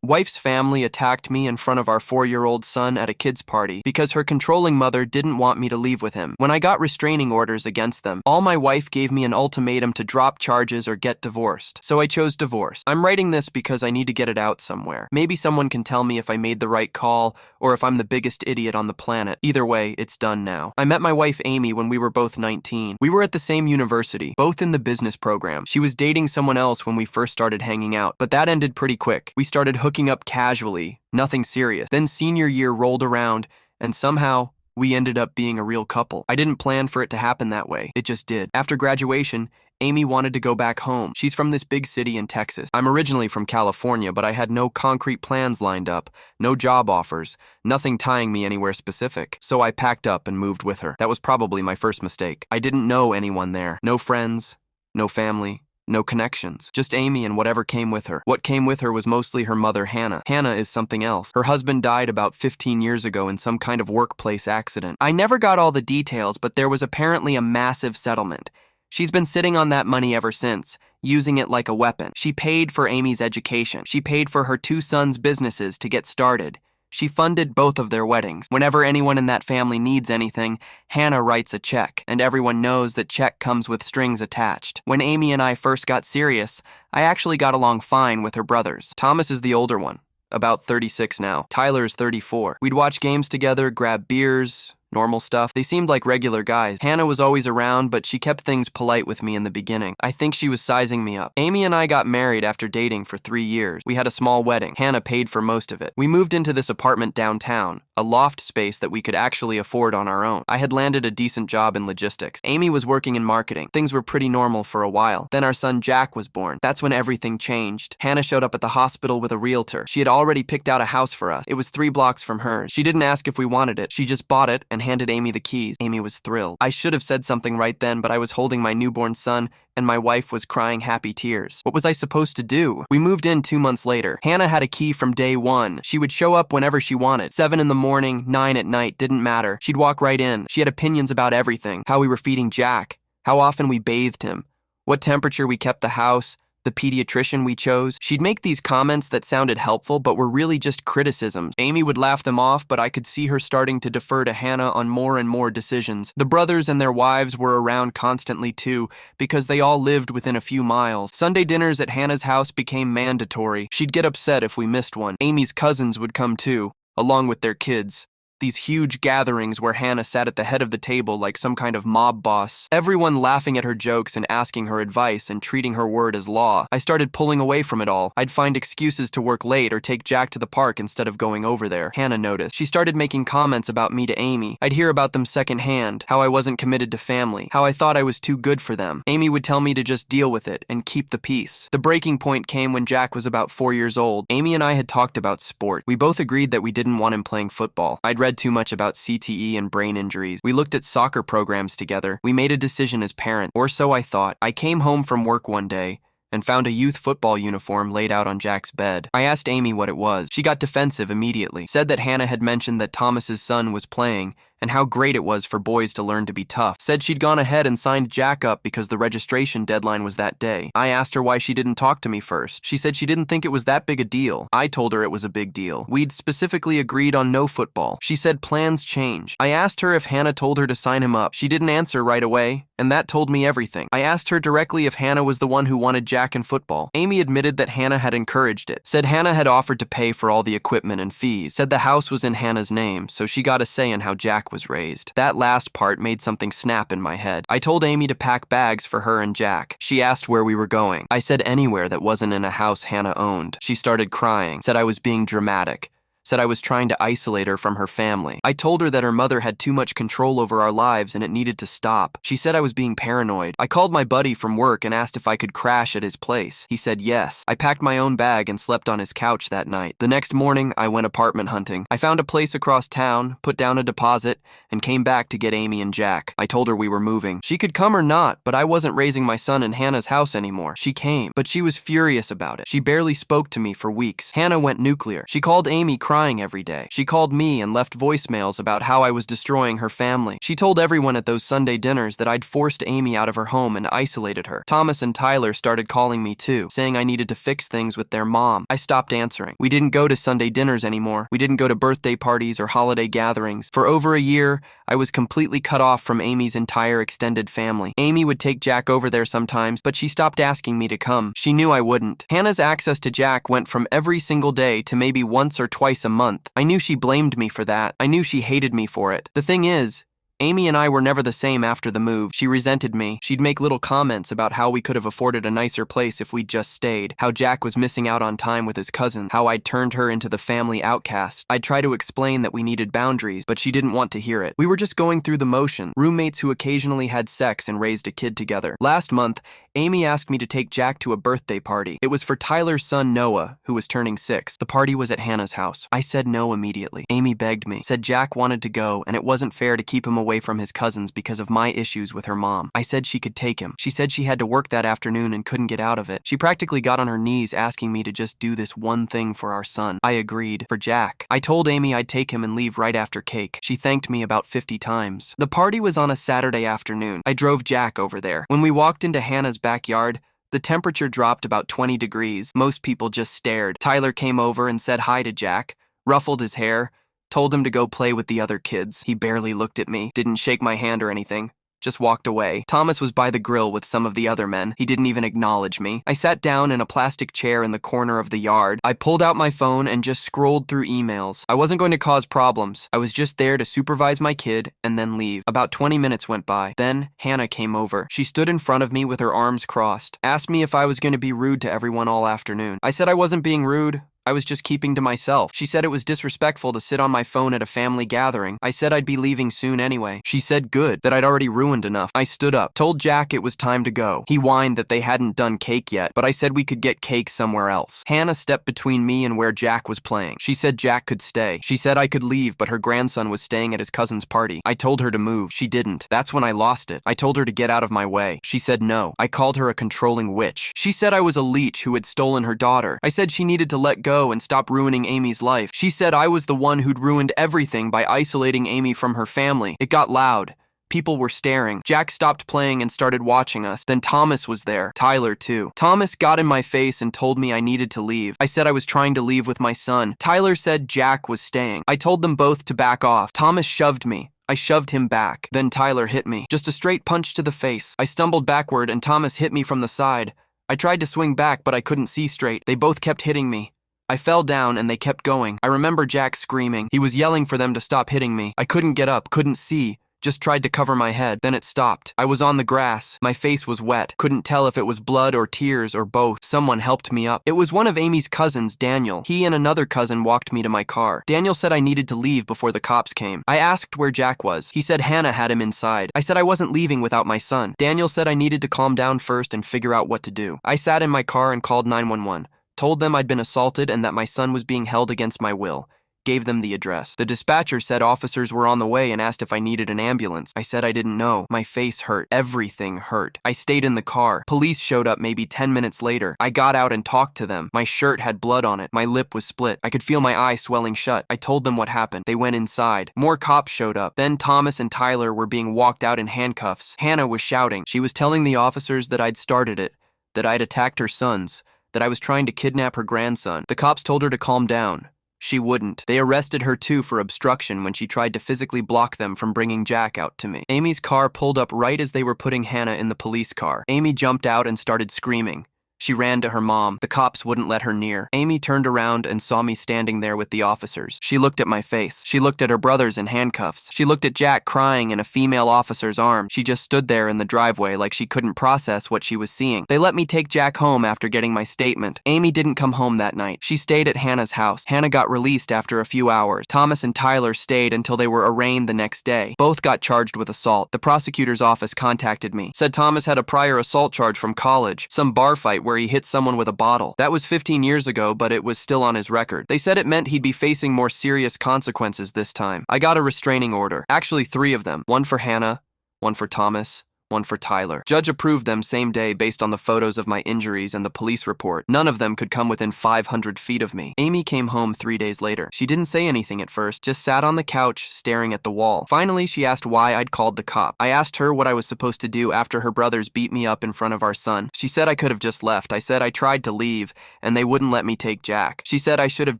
Wife's family attacked me in front of our 4-year-old son at a kid's party because her controlling mother didn't want me to leave with him. When I got restraining orders against them, all my wife gave me an ultimatum to drop charges or get divorced. So I chose divorce. I'm writing this because I need to get it out somewhere. Maybe someone can tell me if I made the right call or if I'm the biggest idiot on the planet. Either way, it's done now. I met my wife Amy when we were both 19. We were at the same university, both in the business program. She was dating someone else when we first started hanging out, but that ended pretty quick. We started hooking up casually, nothing serious. Then senior year rolled around, and somehow we ended up being a real couple. I didn't plan for it to happen that way. It just did. After graduation, Amy wanted to go back home. She's from this big city in Texas. I'm originally from California, but I had no concrete plans lined up, no job offers, nothing tying me anywhere specific. So I packed up and moved with her. That was probably my first mistake. I didn't know anyone there. No friends, no family. No connections. Just Amy and whatever came with her. What came with her was mostly her mother, Hannah. Hannah is something else. Her husband died about 15 years ago in some kind of workplace accident. I never got all the details, but there was apparently a massive settlement. She's been sitting on that money ever since, using it like a weapon. She paid for Amy's education. She paid for her 2 sons' businesses to get started. She funded both of their weddings. Whenever anyone in that family needs anything, Hannah writes a check, and everyone knows that check comes with strings attached. When Amy and I first got serious, I actually got along fine with her brothers. Thomas is the older one, about 36 now. Tyler's 34. We'd watch games together, grab beers, normal stuff. They seemed like regular guys. Hannah was always around, but she kept things polite with me in the beginning. I think she was sizing me up. Amy and I got married after dating for 3 years. We had a small wedding. Hannah paid for most of it. We moved into this apartment downtown, a loft space that we could actually afford on our own. I had landed a decent job in logistics. Amy was working in marketing. Things were pretty normal for a while. Then our son Jack was born. That's when everything changed. Hannah showed up at the hospital with a realtor. She had already picked out a house for us. It was 3 blocks from hers. She didn't ask if we wanted it. She just bought it and handed Amy the keys. Amy was thrilled. I should have said something right then, but I was holding my newborn son and my wife was crying happy tears. What was I supposed to do? We moved in 2 months later. Hannah had a key from day one. She would show up whenever she wanted. 7 in the morning, 9 at night, didn't matter. She'd walk right in. She had opinions about everything. How we were feeding Jack. How often we bathed him. What temperature we kept the house. The pediatrician we chose. She'd make these comments that sounded helpful but were really just criticisms. Amy would laugh them off, but I could see her starting to defer to Hannah on more and more decisions. The brothers and their wives were around constantly too, because they all lived within a few miles. Sunday dinners at Hannah's house became mandatory. She'd get upset if we missed one. Amy's cousins would come too, along with their kids. These huge gatherings where Hannah sat at the head of the table like some kind of mob boss, everyone laughing at her jokes and asking her advice and treating her word as law. I started pulling away from it all. I'd find excuses to work late or take Jack to the park instead of going over there. Hannah noticed. She started making comments about me to Amy. I'd hear about them secondhand, how I wasn't committed to family, how I thought I was too good for them. Amy would tell me to just deal with it and keep the peace. The breaking point came when Jack was about 4 years old. Amy and I had talked about sport. We both agreed that we didn't want him playing football. I'd read too much about CTE and brain injuries. We looked at soccer programs together. We made a decision as parents, or so I thought. I came home from work one day and found a youth football uniform laid out on Jack's bed. I asked Amy what it was. She got defensive immediately, said that Hannah had mentioned that Thomas's son was playing and how great it was for boys to learn to be tough. Said she'd gone ahead and signed Jack up because the registration deadline was that day. I asked her why she didn't talk to me first. She said she didn't think it was that big a deal. I told her it was a big deal. We'd specifically agreed on no football. She said plans change. I asked her if Hannah told her to sign him up. She didn't answer right away, and that told me everything. I asked her directly if Hannah was the one who wanted Jack in football. Amy admitted that Hannah had encouraged it. Said Hannah had offered to pay for all the equipment and fees. Said the house was in Hannah's name, so she got a say in how Jack was raised. That last part made something snap in my head. I told Amy to pack bags for her and Jack. She asked where we were going. I said anywhere that wasn't in a house Hannah owned. She started crying, said I was being dramatic. Said I was trying to isolate her from her family. I told her that her mother had too much control over our lives and it needed to stop. She said I was being paranoid. I called my buddy from work and asked if I could crash at his place. He said yes. I packed my own bag and slept on his couch that night. The next morning, I went apartment hunting. I found a place across town, put down a deposit, and came back to get Amy and Jack. I told her we were moving. She could come or not, but I wasn't raising my son in Hannah's house anymore. She came, but she was furious about it. She barely spoke to me for weeks. Hannah went nuclear. She called Amy crying crying every day. She called me and left voicemails about how I was destroying her family. She told everyone at those Sunday dinners that I'd forced Amy out of her home and isolated her. Thomas and Tyler started calling me too, saying I needed to fix things with their mom. I stopped answering. We didn't go to Sunday dinners anymore. We didn't go to birthday parties or holiday gatherings. For over a year, I was completely cut off from Amy's entire extended family. Amy would take Jack over there sometimes, but she stopped asking me to come. She knew I wouldn't. Hannah's access to Jack went from every single day to maybe once or twice a month. I knew she blamed me for that. I knew she hated me for it. The thing is, Amy and I were never the same after the move. She resented me. She'd make little comments about how we could have afforded a nicer place if we'd just stayed, how Jack was missing out on time with his cousin, how I'd turned her into the family outcast. I'd try to explain that we needed boundaries, but she didn't want to hear it. We were just going through the motion, roommates who occasionally had sex and raised a kid together. Last month, Amy asked me to take Jack to a birthday party. It was for Tyler's son Noah, who was turning 6. The party was at Hannah's house. I said no immediately. Amy begged me, said Jack wanted to go and it wasn't fair to keep him away from his cousins because of my issues with her mom. I said she could take him. She said she had to work that afternoon and couldn't get out of it. She practically got on her knees asking me to just do this one thing for our son. I agreed. For Jack. I told Amy I'd take him and leave right after cake. She thanked me about 50 times. The party was on a Saturday afternoon. I drove Jack over there. When we walked into Hannah's backyard, the temperature dropped about 20 degrees. Most people just stared. Tyler came over and said hi to Jack, ruffled his hair, told him to go play with the other kids. He barely looked at me, didn't shake my hand or anything, just walked away. Thomas was by the grill with some of the other men. He didn't even acknowledge me. I sat down in a plastic chair in the corner of the yard. I pulled out my phone and just scrolled through emails. I wasn't going to cause problems. I was just there to supervise my kid and then leave. About 20 minutes went by. Then Hannah came over. She stood in front of me with her arms crossed, asked me if I was going to be rude to everyone all afternoon. I said I wasn't being rude. I was just keeping to myself. She said it was disrespectful to sit on my phone at a family gathering. I said I'd be leaving soon anyway. She said good, that I'd already ruined enough. I stood up, told Jack it was time to go. He whined that they hadn't done cake yet, but I said we could get cake somewhere else. Hannah stepped between me and where Jack was playing. She said Jack could stay. She said I could leave, but her grandson was staying at his cousin's party. I told her to move. She didn't. That's when I lost it. I told her to get out of my way. She said no. I called her a controlling witch. She said I was a leech who had stolen her daughter. I said she needed to let go and stop ruining Amy's life. She said I was the one who'd ruined everything by isolating Amy from her family. It got loud. People were staring. Jack stopped playing and started watching us. Then Thomas was there. Tyler, too. Thomas got in my face and told me I needed to leave. I said I was trying to leave with my son. Tyler said Jack was staying. I told them both to back off. Thomas shoved me. I shoved him back. Then Tyler hit me. Just a straight punch to the face. I stumbled backward and Thomas hit me from the side. I tried to swing back, but I couldn't see straight. They both kept hitting me. I fell down and they kept going. I remember Jack screaming. He was yelling for them to stop hitting me. I couldn't get up, couldn't see. Just tried to cover my head. Then it stopped. I was on the grass. My face was wet. Couldn't tell if it was blood or tears or both. Someone helped me up. It was one of Amy's cousins, Daniel. He and another cousin walked me to my car. Daniel said I needed to leave before the cops came. I asked where Jack was. He said Hannah had him inside. I said I wasn't leaving without my son. Daniel said I needed to calm down first and figure out what to do. I sat in my car and called 911. Told them I'd been assaulted and that my son was being held against my will. Gave them the address. The dispatcher said officers were on the way and asked if I needed an ambulance. I said I didn't know. My face hurt. Everything hurt. I stayed in the car. Police showed up maybe 10 minutes later. I got out and talked to them. My shirt had blood on it. My lip was split. I could feel my eye swelling shut. I told them what happened. They went inside. More cops showed up. Then Thomas and Tyler were being walked out in handcuffs. Hannah was shouting. She was telling the officers that I'd started it, that I'd attacked her sons, that I was trying to kidnap her grandson. The cops told her to calm down. She wouldn't. They arrested her too for obstruction when she tried to physically block them from bringing Jack out to me. Amy's car pulled up right as they were putting Hannah in the police car. Amy jumped out and started screaming. She ran to her mom. The cops wouldn't let her near. Amy turned around and saw me standing there with the officers. She looked at my face. She looked at her brothers in handcuffs. She looked at Jack crying in a female officer's arm. She just stood there in the driveway like she couldn't process what she was seeing. They let me take Jack home after getting my statement. Amy didn't come home that night. She stayed at Hannah's house. Hannah got released after a few hours. Thomas and Tyler stayed until they were arraigned the next day. Both got charged with assault. The prosecutor's office contacted me. Said Thomas had a prior assault charge from college. Some bar fight where he hit someone with a bottle. That was 15 years ago, but it was still on his record. They said it meant he'd be facing more serious consequences this time. I got a restraining order. Actually, 3 of them. 1 for Hannah, 1 for Thomas, one for Tyler. Judge approved them same day based on the photos of my injuries and the police report. None of them could come within 500 feet of me. Amy came home 3 days later. She didn't say anything at first, just sat on the couch staring at the wall. Finally, she asked why I'd called the cop. I asked her what I was supposed to do after her brothers beat me up in front of our son. She said I could have just left. I said I tried to leave, and they wouldn't let me take Jack. She said I should have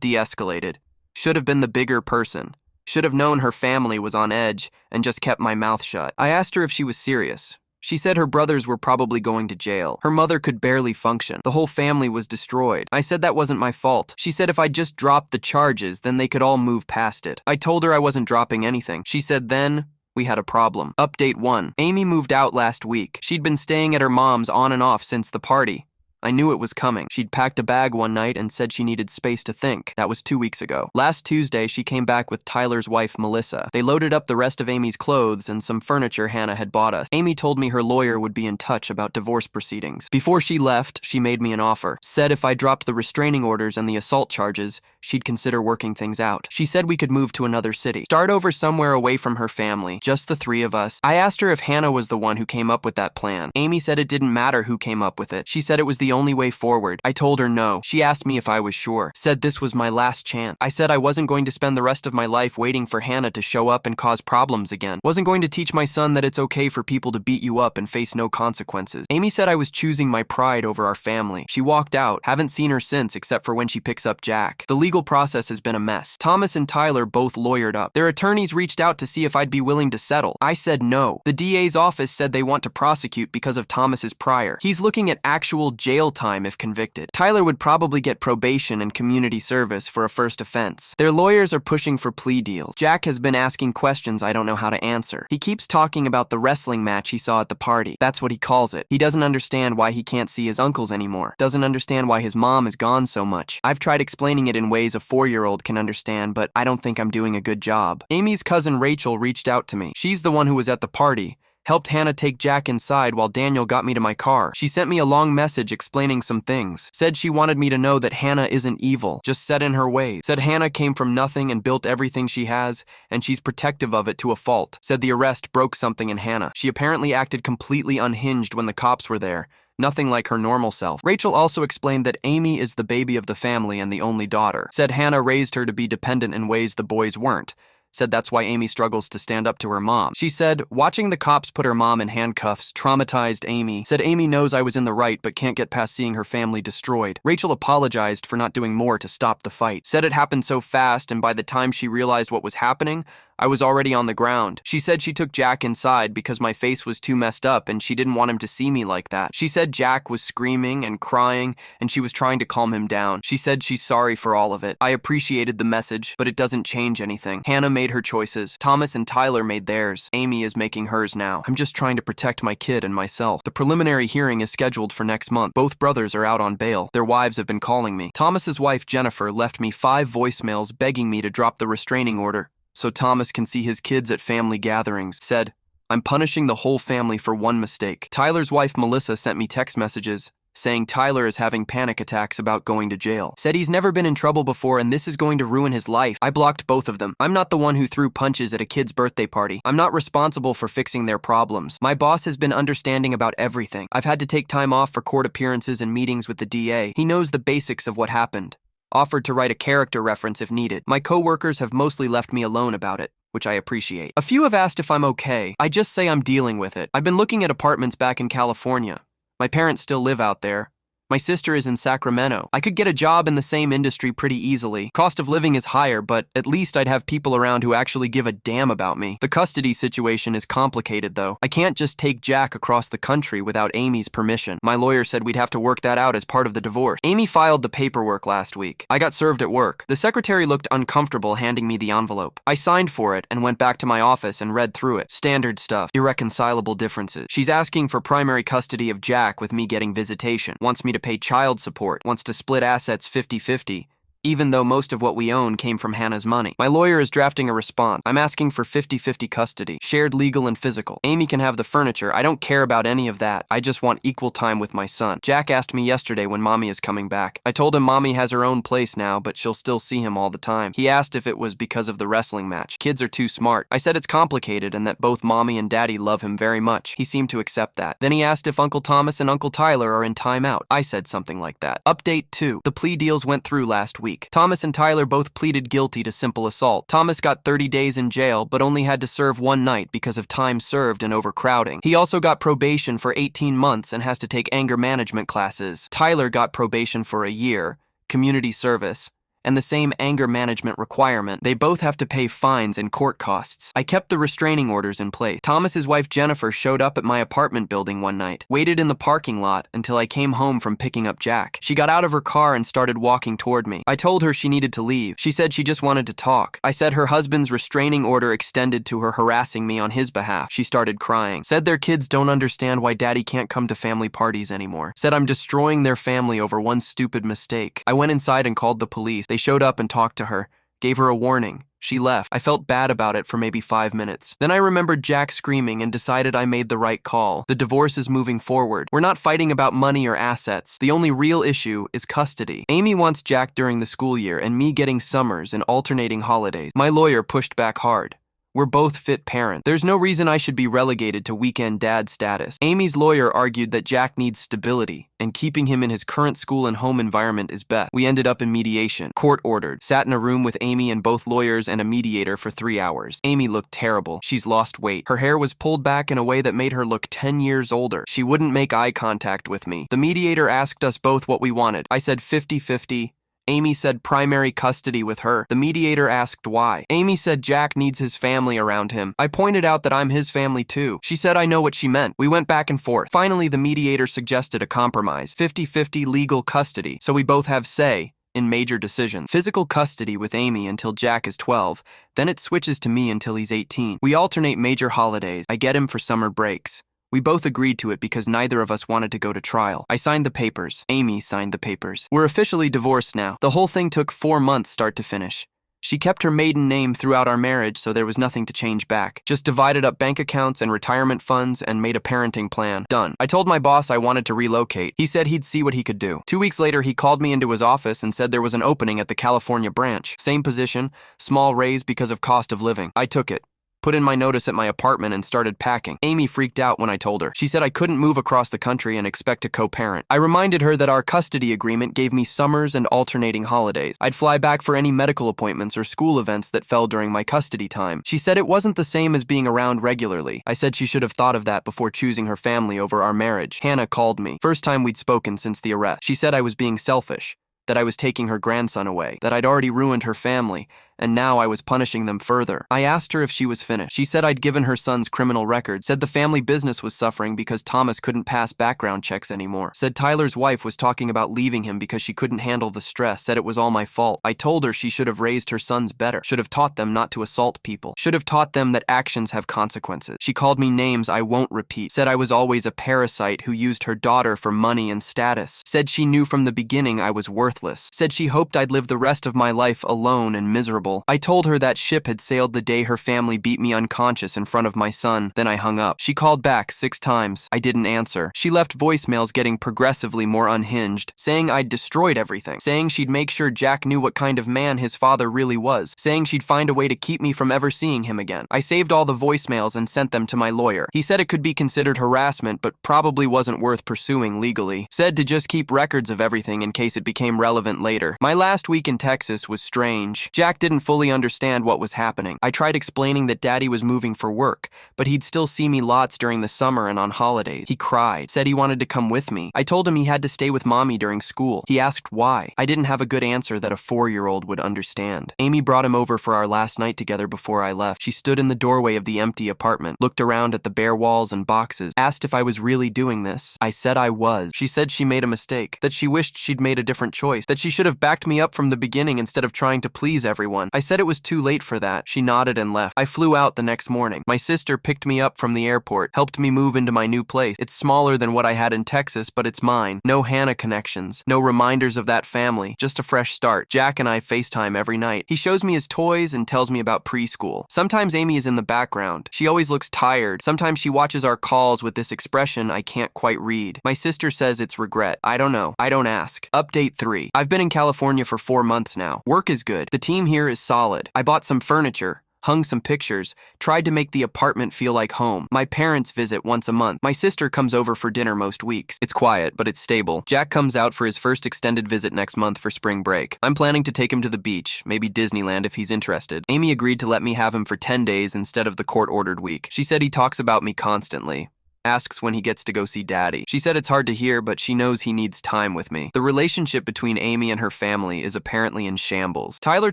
de-escalated. Should have been the bigger person. Should have known her family was on edge and just kept my mouth shut. I asked her if she was serious. She said her brothers were probably going to jail. Her mother could barely function. The whole family was destroyed. I said that wasn't my fault. She said if I just dropped the charges, then they could all move past it. I told her I wasn't dropping anything. She said then we had a problem. Update 1. Amy moved out last week. She'd been staying at her mom's on and off since the party. I knew it was coming. She'd packed a bag one night and said she needed space to think. That was 2 weeks ago. Last Tuesday, she came back with Tyler's wife, Melissa. They loaded up the rest of Amy's clothes and some furniture Hannah had bought us. Amy told me her lawyer would be in touch about divorce proceedings. Before she left, she made me an offer. Said if I dropped the restraining orders and the assault charges, she'd consider working things out. She said we could move to another city. Start over somewhere away from her family. Just the 3 of us. I asked her if Hannah was the one who came up with that plan. Amy said it didn't matter who came up with it. She said it was the only way forward. I told her no. She asked me if I was sure. Said this was my last chance. I said I wasn't going to spend the rest of my life waiting for Hannah to show up and cause problems again. Wasn't going to teach my son that it's okay for people to beat you up and face no consequences. Amy said I was choosing my pride over our family. She walked out. Haven't seen her since except for when she picks up Jack. The legal process has been a mess. Thomas and Tyler both lawyered up. Their attorneys reached out to see if I'd be willing to settle. I said no. The DA's office said they want to prosecute because of Thomas's prior. He's looking at actual jail time if convicted. Tyler would probably get probation and community service for a first offense. Their lawyers are pushing for plea deals. Jack has been asking questions I don't know how to answer. He keeps talking about the wrestling match he saw at the party. That's what he calls it. He doesn't understand why he can't see his uncles anymore. Doesn't understand why his mom is gone so much. I've tried explaining it in ways a 4-year-old can understand, but I don't think I'm doing a good job. Amy's cousin Rachel reached out to me. She's the one who was at the party. Helped Hannah take Jack inside while Daniel got me to my car. She sent me a long message explaining some things. Said she wanted me to know that Hannah isn't evil, just set in her ways. Said Hannah came from nothing and built everything she has, and she's protective of it to a fault. Said the arrest broke something in Hannah. She apparently acted completely unhinged when the cops were there. Nothing like her normal self. Rachel also explained that Amy is the baby of the family and the only daughter. Said Hannah raised her to be dependent in ways the boys weren't. Said that's why Amy struggles to stand up to her mom. She said, watching the cops put her mom in handcuffs traumatized Amy. Said Amy knows I was in the right but can't get past seeing her family destroyed. Rachel apologized for not doing more to stop the fight. Said it happened so fast and by the time she realized what was happening, I was already on the ground. She said she took Jack inside because my face was too messed up and she didn't want him to see me like that. She said Jack was screaming and crying and she was trying to calm him down. She said she's sorry for all of it. I appreciated the message, but it doesn't change anything. Hannah made her choices. Thomas and Tyler made theirs. Amy is making hers now. I'm just trying to protect my kid and myself. The preliminary hearing is scheduled for next month. Both brothers are out on bail. Their wives have been calling me. Thomas's wife, Jennifer, left me 5 voicemails begging me to drop the restraining order so Thomas can see his kids at family gatherings. Said, I'm punishing the whole family for one mistake. Tyler's wife, Melissa, sent me text messages saying Tyler is having panic attacks about going to jail. Said he's never been in trouble before and this is going to ruin his life. I blocked both of them. I'm not the one who threw punches at a kid's birthday party. I'm not responsible for fixing their problems. My boss has been understanding about everything. I've had to take time off for court appearances and meetings with the DA. He knows the basics of what happened. Offered to write a character reference if needed. My coworkers have mostly left me alone about it, which I appreciate. A few have asked if I'm okay. I just say I'm dealing with it. I've been looking at apartments back in California. My parents still live out there. My sister is in Sacramento. I could get a job in the same industry pretty easily. Cost of living is higher, but at least I'd have people around who actually give a damn about me. The custody situation is complicated, though. I can't just take Jack across the country without Amy's permission. My lawyer said we'd have to work that out as part of the divorce. Amy filed the paperwork last week. I got served at work. The secretary looked uncomfortable handing me the envelope. I signed for it and went back to my office and read through it. Standard stuff. Irreconcilable differences. She's asking for primary custody of Jack with me getting visitation. Wants me to pay child support, wants to split assets 50-50, even though most of what we own came from Hannah's money. My lawyer is drafting a response. I'm asking for 50-50 custody, shared legal and physical. Amy can have the furniture. I don't care about any of that. I just want equal time with my son. Jack asked me yesterday when Mommy is coming back. I told him Mommy has her own place now, but she'll still see him all the time. He asked if it was because of the wrestling match. Kids are too smart. I said it's complicated and that both Mommy and Daddy love him very much. He seemed to accept that. Then he asked if Uncle Thomas and Uncle Tyler are in timeout. I said something like that. Update 2. The plea deals went through last week. Thomas and Tyler both pleaded guilty to simple assault. Thomas got 30 days in jail, but only had to serve one night because of time served and overcrowding. He also got probation for 18 months and has to take anger management classes. Tyler got probation for a year, community service, and the same anger management requirement. They both have to pay fines and court costs. I kept the restraining orders in place. Thomas's wife Jennifer showed up at my apartment building one night, waited in the parking lot until I came home from picking up Jack. She got out of her car and started walking toward me. I told her she needed to leave. She said she just wanted to talk. I said her husband's restraining order extended to her harassing me on his behalf. She started crying. Said their kids don't understand why Daddy can't come to family parties anymore. Said I'm destroying their family over one stupid mistake. I went inside and called the police. They showed up and talked to her, gave her a warning. She left. I felt bad about it for maybe 5 minutes. Then I remembered Jack screaming and decided I made the right call. The divorce is moving forward. We're not fighting about money or assets. The only real issue is custody. Amy wants Jack during the school year and me getting summers and alternating holidays. My lawyer pushed back hard. We're both fit parents. There's no reason I should be relegated to weekend dad status. Amy's lawyer argued that Jack needs stability, and keeping him in his current school and home environment is best. We ended up in mediation. Court ordered. Sat in a room with Amy and both lawyers and a mediator for 3 hours. Amy looked terrible. She's lost weight. Her hair was pulled back in a way that made her look 10 years older. She wouldn't make eye contact with me. The mediator asked us both what we wanted. I said 50-50. Amy said primary custody with her. The mediator asked why. Amy said Jack needs his family around him. I pointed out that I'm his family too. She said I know what she meant. We went back and forth. Finally, the mediator suggested a compromise. 50-50 legal custody, so we both have say in major decisions. Physical custody with Amy until Jack is 12. Then it switches to me until he's 18. We alternate major holidays. I get him for summer breaks. We both agreed to it because neither of us wanted to go to trial. I signed the papers. Amy signed the papers. We're officially divorced now. The whole thing took 4 months start to finish. She kept her maiden name throughout our marriage, so there was nothing to change back. Just divided up bank accounts and retirement funds and made a parenting plan. Done. I told my boss I wanted to relocate. He said he'd see what he could do. 2 weeks later, he called me into his office and said there was an opening at the California branch. Same position, small raise because of cost of living. I took it. Put in my notice at my apartment and started packing. Amy freaked out when I told her. She said I couldn't move across the country and expect to co-parent. I reminded her that our custody agreement gave me summers and alternating holidays. I'd fly back for any medical appointments or school events that fell during my custody time. She said it wasn't the same as being around regularly. I said she should have thought of that before choosing her family over our marriage. Hannah called me. First time we'd spoken since the arrest. She said I was being selfish, that I was taking her grandson away, that I'd already ruined her family, and now I was punishing them further. I asked her if she was finished. She said I'd given her son's criminal record, said the family business was suffering because Thomas couldn't pass background checks anymore, said Tyler's wife was talking about leaving him because she couldn't handle the stress, said it was all my fault. I told her she should have raised her sons better, should have taught them not to assault people, should have taught them that actions have consequences. She called me names I won't repeat, said I was always a parasite who used her daughter for money and status, said she knew from the beginning I was worthless, said she hoped I'd live the rest of my life alone and miserable. I told her that ship had sailed the day her family beat me unconscious in front of my son. Then I hung up. She called back 6 times. I didn't answer. She left voicemails getting progressively more unhinged, saying I'd destroyed everything, saying she'd make sure Jack knew what kind of man his father really was, saying she'd find a way to keep me from ever seeing him again. I saved all the voicemails and sent them to my lawyer. He said it could be considered harassment, but probably wasn't worth pursuing legally. Said to just keep records of everything in case it became relevant later. My last week in Texas was strange. Jack didn't fully understand what was happening. I tried explaining that Daddy was moving for work, but he'd still see me lots during the summer and on holidays. He cried, said he wanted to come with me. I told him he had to stay with Mommy during school. He asked why. I didn't have a good answer that a 4-year-old would understand. Amy brought him over for our last night together before I left. She stood in the doorway of the empty apartment, looked around at the bare walls and boxes, asked if I was really doing this. I said I was. She said she made a mistake, that she wished she'd made a different choice, that she should have backed me up from the beginning instead of trying to please everyone. one. I said it was too late for that. She nodded and left. I flew out the next morning. My sister picked me up from the airport, helped me move into my new place. It's smaller than what I had in Texas, but it's mine. No Hannah connections, no reminders of that family, just a fresh start. Jack and I FaceTime every night. He shows me his toys and tells me about preschool. Sometimes Amy is in the background. She always looks tired. Sometimes she watches our calls with this expression I can't quite read. My sister says it's regret. I don't know. I don't ask. Update 3. I've been in California for 4 months now. Work is good. The team here is solid. I bought some furniture, hung some pictures, tried to make the apartment feel like home. My parents visit once a month. My sister comes over for dinner most weeks. It's quiet, but it's stable. Jack comes out for his first extended visit next month for spring break. I'm planning to take him to the beach, maybe Disneyland if he's interested. Amy agreed to let me have him for 10 days instead of the court-ordered week. She said he talks about me constantly. Asks when he gets to go see Daddy. She said it's hard to hear, but she knows he needs time with me. The relationship between Amy and her family is apparently in shambles. Tyler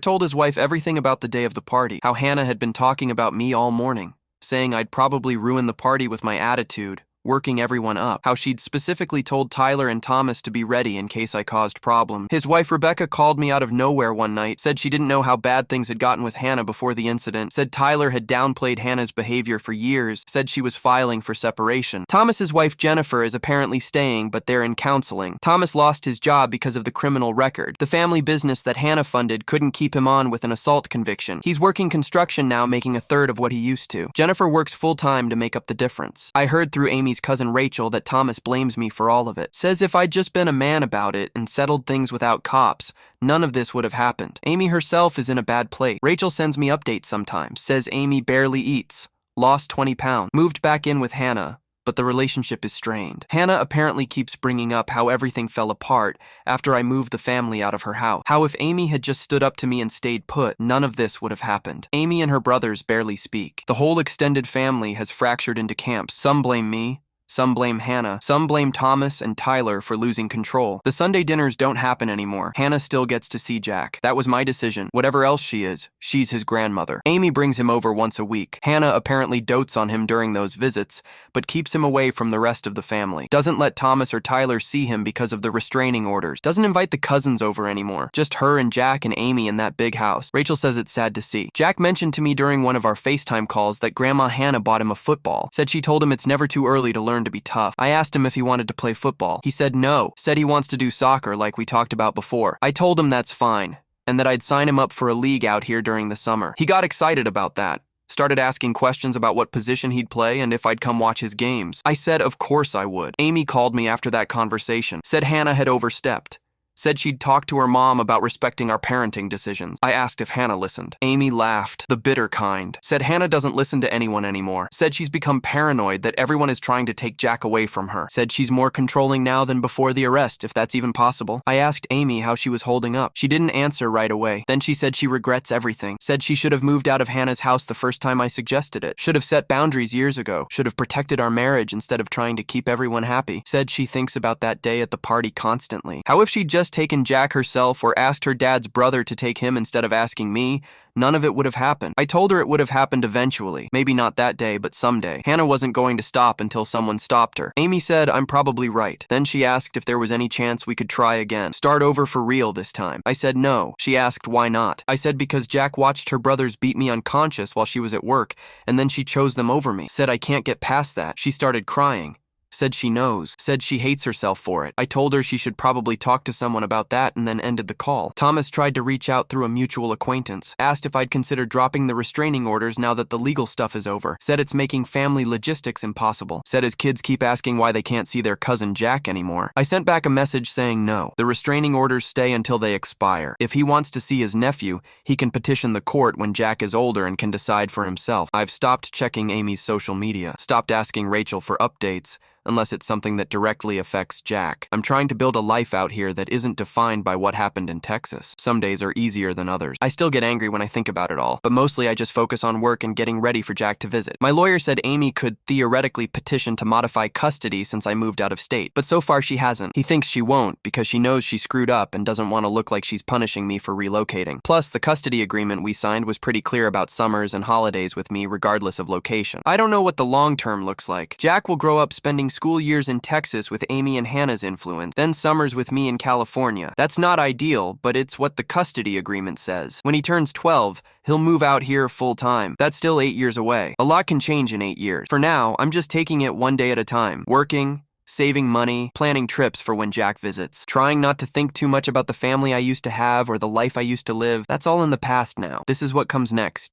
told his wife everything about the day of the party, how Hannah had been talking about me all morning, saying I'd probably ruin the party with my attitude, working everyone up, how she'd specifically told Tyler and Thomas to be ready in case I caused problems. His wife Rebecca called me out of nowhere one night, said she didn't know how bad things had gotten with Hannah before the incident, said Tyler had downplayed Hannah's behavior for years, said she was filing for separation. Thomas's wife Jennifer is apparently staying, but they're in counseling. Thomas lost his job because of the criminal record. The family business that Hannah funded couldn't keep him on with an assault conviction. He's working construction now, making a third of what he used to. Jennifer works full-time to make up the difference. I heard through Amy's cousin Rachel that Thomas blames me for all of it. Says if I'd just been a man about it and settled things without cops, none of this would have happened. Amy herself is in a bad place. Rachel sends me updates sometimes. Says Amy barely eats. Lost 20 pounds. Moved back in with Hannah, but the relationship is strained. Hannah apparently keeps bringing up how everything fell apart after I moved the family out of her house. How if Amy had just stood up to me and stayed put, none of this would have happened. Amy and her brothers barely speak. The whole extended family has fractured into camps. Some blame me. Some blame Hannah. Some blame Thomas and Tyler for losing control. The Sunday dinners don't happen anymore. Hannah still gets to see Jack. That was my decision. Whatever else she is, she's his grandmother. Amy brings him over once a week. Hannah apparently dotes on him during those visits, but keeps him away from the rest of the family. Doesn't let Thomas or Tyler see him because of the restraining orders. Doesn't invite the cousins over anymore. Just her and Jack and Amy in that big house. Rachel says it's sad to see. Jack mentioned to me during one of our FaceTime calls that Grandma Hannah bought him a football. Said she told him it's never too early to learn to be tough. I asked him if he wanted to play football. He said no. Said he wants to do soccer like we talked about before. I told him that's fine, and that I'd sign him up for a league out here during the summer. He got excited about that. Started asking questions about what position he'd play and if I'd come watch his games. I said of course I would. Amy called me after that conversation. Said Hannah had overstepped. Said she'd talk to her mom about respecting our parenting decisions. I asked if Hannah listened. Amy laughed, the bitter kind. Said Hannah doesn't listen to anyone anymore. Said she's become paranoid that everyone is trying to take Jack away from her. Said she's more controlling now than before the arrest, if that's even possible. I asked Amy how she was holding up. She didn't answer right away. Then she said she regrets everything. Said she should have moved out of Hannah's house the first time I suggested it. Should have set boundaries years ago. Should have protected our marriage instead of trying to keep everyone happy. Said she thinks about that day at the party constantly. How if she'd just taken Jack herself or asked her dad's brother to take him instead of asking me, none of it would have happened. I told her it would have happened eventually. Maybe not that day, but someday. Hannah wasn't going to stop until someone stopped her. Amy said, I'm probably right. Then she asked if there was any chance we could try again. Start over for real this time. I said no. She asked why not. I said because Jack watched her brothers beat me unconscious while she was at work, and then she chose them over me. Said I can't get past that. She started crying. Said she knows. Said she hates herself for it. I told her she should probably talk to someone about that and then ended the call. Thomas tried to reach out through a mutual acquaintance. Asked if I'd consider dropping the restraining orders now that the legal stuff is over. Said it's making family logistics impossible. Said his kids keep asking why they can't see their cousin Jack anymore. I sent back a message saying no. The restraining orders stay until they expire. If he wants to see his nephew, he can petition the court when Jack is older and can decide for himself. I've stopped checking Amy's social media. Stopped asking Rachel for updates, unless it's something that directly affects Jack. I'm trying to build a life out here that isn't defined by what happened in Texas. Some days are easier than others. I still get angry when I think about it all, but mostly I just focus on work and getting ready for Jack to visit. My lawyer said Amy could theoretically petition to modify custody since I moved out of state, but so far she hasn't. He thinks she won't because she knows she screwed up and doesn't want to look like she's punishing me for relocating. Plus, the custody agreement we signed was pretty clear about summers and holidays with me regardless of location. I don't know what the long term looks like. Jack will grow up spending school years in Texas with Amy and Hannah's influence, then summers with me in California. That's not ideal, but it's what the custody agreement says. When he turns 12, he'll move out here full-time. That's still 8 years away. A lot can change in 8 years. For now, I'm just taking it one day at a time. Working, saving money, planning trips for when Jack visits. Trying not to think too much about the family I used to have or the life I used to live. That's all in the past now. This is what comes next.